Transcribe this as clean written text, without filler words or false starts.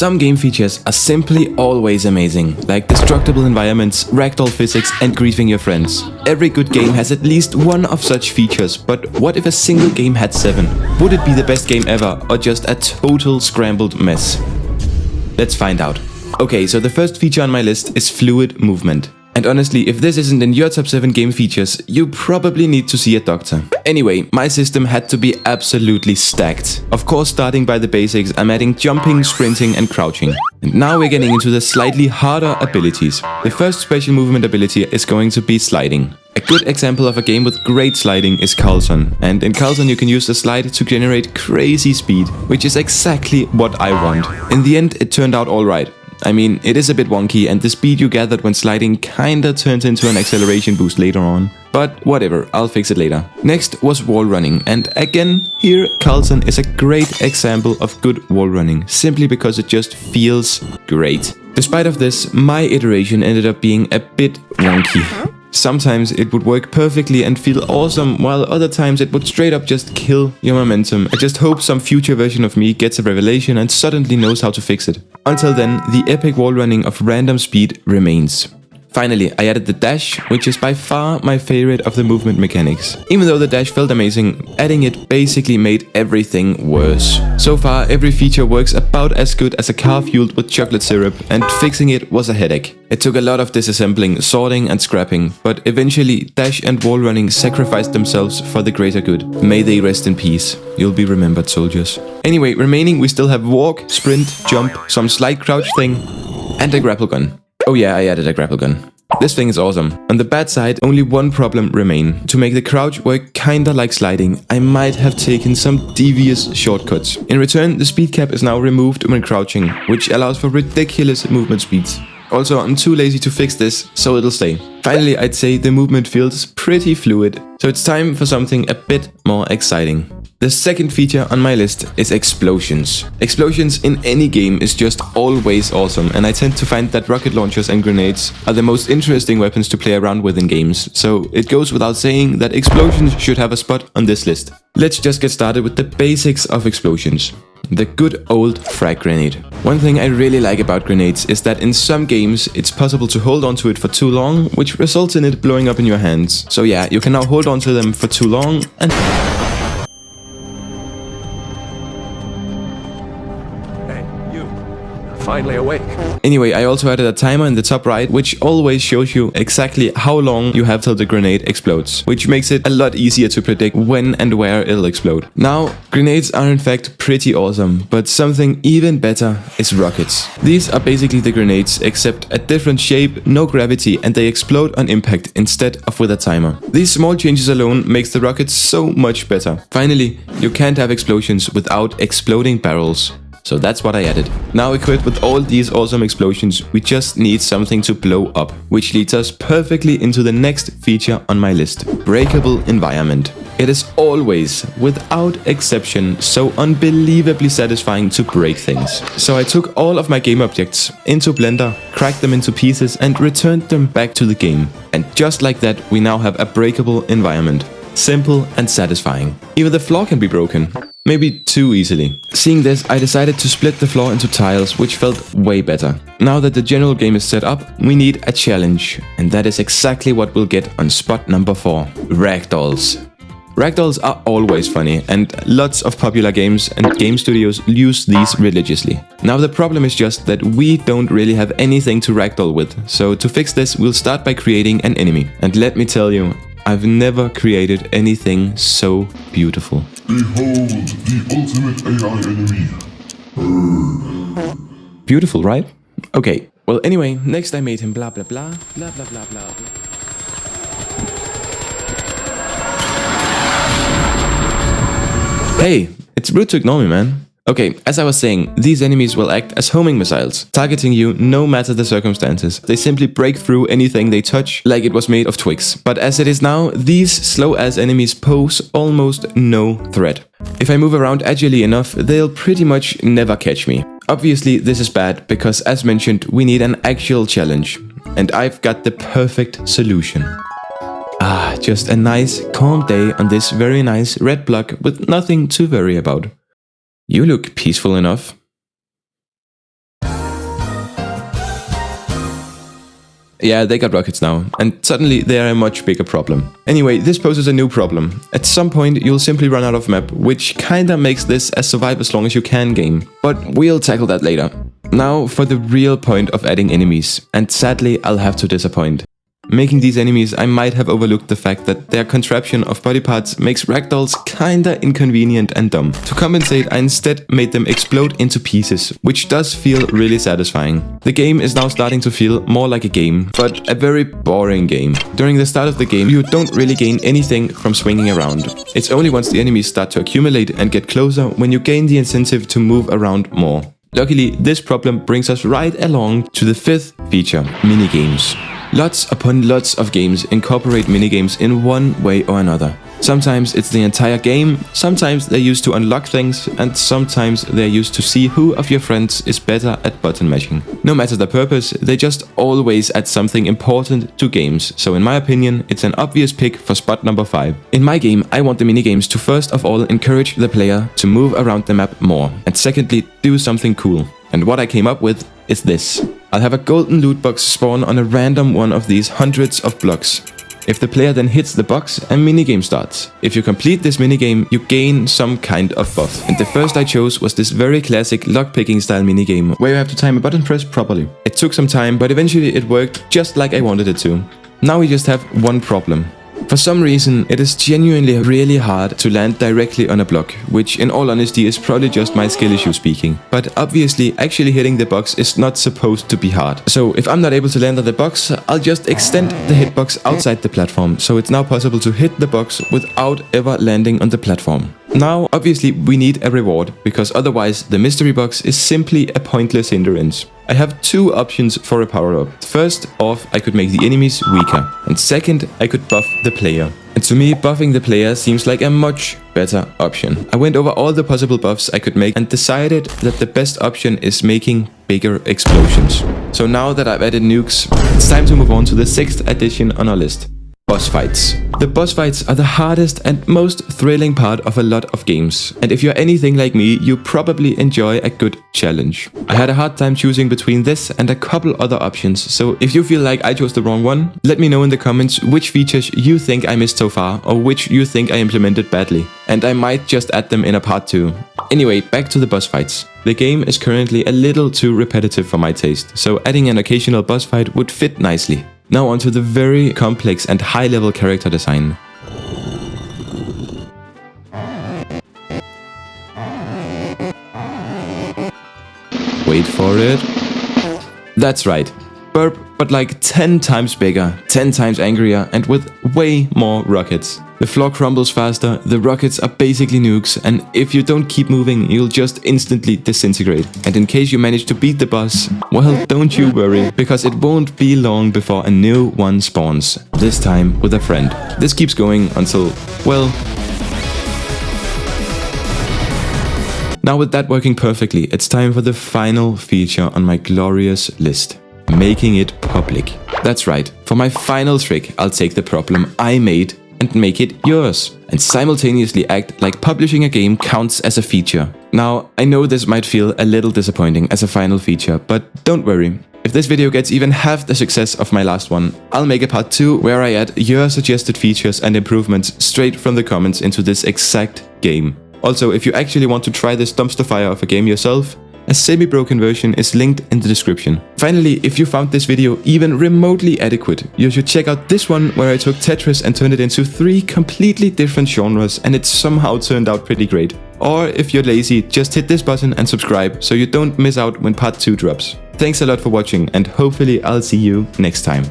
Some game features are simply always amazing, like destructible environments, ragdoll physics and griefing your friends. Every good game has at least one of such features, but what if a single game had 7? Would it be the best game ever, or just a total scrambled mess? Let's find out. Okay, so the first feature on my list is fluid movement. And honestly, if this isn't in your top 7 game features, you probably need to see a doctor. Anyway, my system had to be absolutely stacked. Of course, starting by the basics, I'm adding jumping, sprinting and crouching. And now we're getting into the slightly harder abilities. The first special movement ability is going to be sliding. A good example of a game with great sliding is Carlson, and in Carlson you can use the slide to generate crazy speed, which is exactly what I want. In the end, it turned out alright. I mean, it is a bit wonky and the speed you gathered when sliding kinda turns into an acceleration boost later on. But whatever, I'll fix it later. Next was wall running, and again, here Carlson is a great example of good wall running, simply because it just feels great. Despite of this, my iteration ended up being a bit wonky. Sometimes it would work perfectly and feel awesome, while other times it would straight up just kill your momentum. I just hope some future version of me gets a revelation and suddenly knows how to fix it. Until then, the epic wall running of random speed remains. Finally, I added the dash, which is by far my favorite of the movement mechanics. Even though the dash felt amazing, adding it basically made everything worse. So far, every feature works about as good as a car fueled with chocolate syrup, and fixing it was a headache. It took a lot of disassembling, sorting and scrapping, but eventually dash and wall running sacrificed themselves for the greater good. May they rest in peace. You'll be remembered, soldiers. Anyway, remaining we still have walk, sprint, jump, some slight crouch thing, and a grapple gun. Oh yeah, I added a grapple gun. This thing is awesome. On the bad side, only one problem remained. To make the crouch work kinda like sliding, I might have taken some devious shortcuts. In return, the speed cap is now removed when crouching, which allows for ridiculous movement speeds. Also, I'm too lazy to fix this, so it'll stay. Finally, I'd say the movement feels pretty fluid, so it's time for something a bit more exciting. The second feature on my list is explosions. Explosions in any game is just always awesome, and I tend to find that rocket launchers and grenades are the most interesting weapons to play around with in games, so it goes without saying that explosions should have a spot on this list. Let's just get started with the basics of explosions. The good old frag grenade. One thing I really like about grenades is that in some games it's possible to hold onto it for too long, which results in it blowing up in your hands. So yeah, you can now hold onto them for too long and... Finally awake. Anyway, I also added a timer in the top right, which always shows you exactly how long you have till the grenade explodes, which makes it a lot easier to predict when and where it'll explode. Now, grenades are in fact pretty awesome, but something even better is rockets. These are basically the grenades, except a different shape, no gravity, and they explode on impact instead of with a timer. These small changes alone makes the rockets so much better. Finally, you can't have explosions without exploding barrels. So that's what I added. Now equipped with all these awesome explosions, we just need something to blow up, which leads us perfectly into the next feature on my list, Breakable Environment. It is always, without exception, so unbelievably satisfying to break things. So I took all of my game objects into Blender, cracked them into pieces and returned them back to the game. And just like that, we now have a breakable environment. Simple and satisfying. Even the floor can be broken. Maybe too easily. Seeing this, I decided to split the floor into tiles, which felt way better. Now that the general game is set up, we need a challenge. And that is exactly what we'll get on spot number 4. Ragdolls. Ragdolls are always funny, and lots of popular games and game studios use these religiously. Now the problem is just that we don't really have anything to ragdoll with, so to fix this we'll start by creating an enemy. And let me tell you, I've never created anything so beautiful. Behold the ultimate AI enemy. Beautiful, right? Okay, well anyway, next I made him blah blah blah, blah blah blah blah blah. Hey, it's rude to ignore me, man. Okay, as I was saying, these enemies will act as homing missiles, targeting you no matter the circumstances. They simply break through anything they touch like it was made of twigs. But as it is now, these slow-ass enemies pose almost no threat. If I move around agilely enough, they'll pretty much never catch me. Obviously, this is bad because, as mentioned, we need an actual challenge. And I've got the perfect solution. Just a nice, calm day on this very nice red block with nothing to worry about. You look peaceful enough. Yeah, they got rockets now, and suddenly they are a much bigger problem. Anyway, this poses a new problem. At some point, you'll simply run out of map, which kinda makes this a survive as long as you can game. But we'll tackle that later. Now for the real point of adding enemies, and sadly I'll have to disappoint. Making these enemies, I might have overlooked the fact that their contraption of body parts makes ragdolls kinda inconvenient and dumb. To compensate, I instead made them explode into pieces, which does feel really satisfying. The game is now starting to feel more like a game, but a very boring game. During the start of the game, you don't really gain anything from swinging around. It's only once the enemies start to accumulate and get closer when you gain the incentive to move around more. Luckily, this problem brings us right along to the fifth feature, minigames. Lots upon lots of games incorporate minigames in one way or another. Sometimes it's the entire game, sometimes they're used to unlock things, and sometimes they're used to see who of your friends is better at button mashing. No matter the purpose, they just always add something important to games, so in my opinion, it's an obvious pick for spot number 5. In my game, I want the minigames to first of all encourage the player to move around the map more, and secondly, do something cool. And what I came up with is this. I'll have a golden loot box spawn on a random one of these hundreds of blocks. If the player then hits the box, a minigame starts. If you complete this minigame, you gain some kind of buff. And the first I chose was this very classic lockpicking style minigame, where you have to time a button press properly. It took some time, but eventually it worked just like I wanted it to. Now we just have one problem. For some reason, it is genuinely really hard to land directly on a block, which in all honesty is probably just my skill issue speaking. But obviously, actually hitting the box is not supposed to be hard. So if I'm not able to land on the box, I'll just extend the hitbox outside the platform, so it's now possible to hit the box without ever landing on the platform. Now, obviously, we need a reward, because otherwise the mystery box is simply a pointless hindrance. I have two options for a power-up. First off, I could make the enemies weaker, and second, I could buff the player. And to me, buffing the player seems like a much better option. I went over all the possible buffs I could make and decided that the best option is making bigger explosions. So now that I've added nukes, it's time to move on to the 6th addition on our list. Boss fights. The boss fights are the hardest and most thrilling part of a lot of games. And if you're anything like me, you probably enjoy a good challenge. I had a hard time choosing between this and a couple other options, so if you feel like I chose the wrong one, let me know in the comments which features you think I missed so far or which you think I implemented badly. And I might just add them in a part 2. Anyway, back to the boss fights. The game is currently a little too repetitive for my taste, so adding an occasional boss fight would fit nicely. Now onto the very complex and high-level character design. Wait for it. That's right. Burp, but like 10 times bigger, 10 times angrier, and with way more rockets. The floor crumbles faster, the rockets are basically nukes, and if you don't keep moving, you'll just instantly disintegrate. And in case you manage to beat the boss, well, don't you worry, because it won't be long before a new one spawns, this time with a friend. This keeps going until, well... Now with that working perfectly, it's time for the final feature on my glorious list. Making it public. That's right, for my final trick, I'll take the problem I made and make it yours, and simultaneously act like publishing a game counts as a feature. Now, I know this might feel a little disappointing as a final feature, but don't worry. If this video gets even half the success of my last one, I'll make a part 2 where I add your suggested features and improvements straight from the comments into this exact game. Also, if you actually want to try this dumpster fire of a game yourself, a semi-broken version is linked in the description. Finally, if you found this video even remotely adequate, you should check out this one where I took Tetris and turned it into 3 completely different genres and it somehow turned out pretty great. Or if you're lazy, just hit this button and subscribe so you don't miss out when part 2 drops. Thanks a lot for watching and hopefully I'll see you next time.